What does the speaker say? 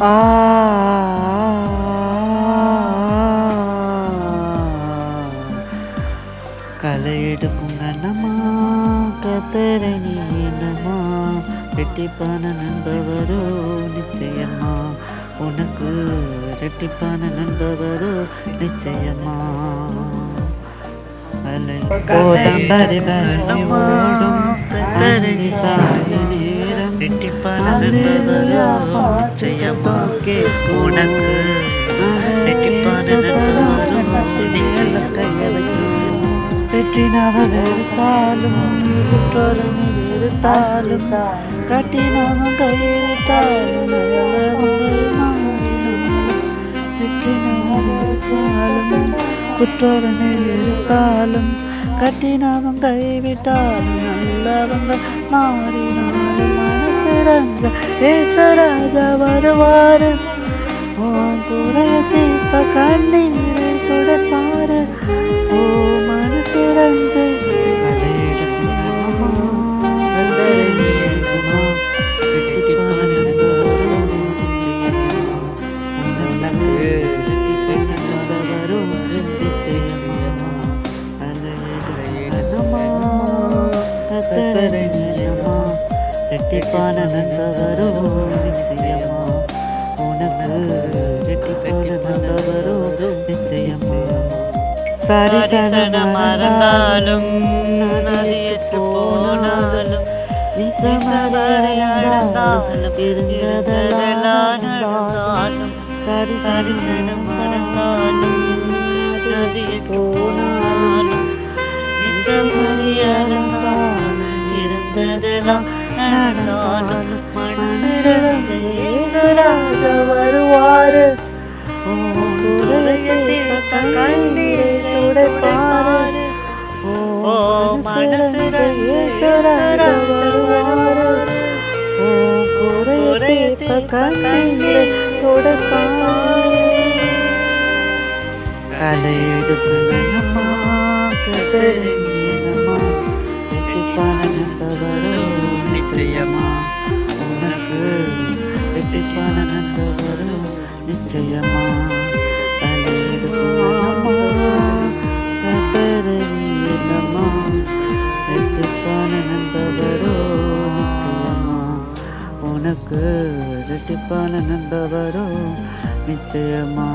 ஆ களை எடுக்கும் கண்ணம்மா கத்தரை நீ என்னம்மா ரெட்டிப்பான நண்பவரோ நிச்சயம்மா உனக்கு ரெட்டிப்பான நண்பவரோ நிச்சயம்மா அலை போதம் பரி பரி ஓடும் கத்தரை சாய நேரம் ரெட்டிப்பான நண்பவரோ நிச்சயம்மா உனக்கு ரெட்டிப்பான நண்பவரோ நிச்சயம் வெற்றினவன் எடுத்தாலும் குற்றோரும் எடுத்தாலும் கட்டினவன் கைவிட்டாலும் வெற்றினவன் எடுத்தாலும் குற்றோரன் எடுத்தாலும் கட்டினவன் கைவிட்டாலும் நல்லவங்க மாறினாலும் மனசிறந்த ஏசராஜ வருவாரு ஓம் குறைய தீப்ப கண்ணீரை துடைப்பாரு ஓ மனசிறந்து ரெட்டிப்பான நண்பவரோ நிச்சயமா உனக்கு ரெட்டிப்பான நண்பவரோ நிச்சயமா சரிசன மறந்தாலும் நதியற்று போனாலும் விசமறையாண்டாலும் இருந்ததெல்லாம் நடந்தாலும் சரிசன மறந்தாலும் நதியற்று போனாலும் விசமறையாண்டாலும் இருந்ததெல்லாம் நடந்தாலும் மனசிறந்த இயேசுராஜ வருவாரு கண்ணீரை துடைப்பாரு ஓ மனசிறந்த இயேசுராஜ வருவாரு ஓ குறைய கண்ணீரை துடைப்பாரு களை எடுப்பனம்மா கத்தரினம்மா ரெட்டிப்பான நண்பவரோ நிச்சயமா உனக்கு ரெட்டிப்பான நண்பவரோ நிச்சயமா களை எடுப்பனம்மா கத்தரினம்மா ரெட்டிப்பான நண்பவரோ நிச்சயமா உனக்கு ரெட்டிப்பான நண்பவரோ நிச்சயமா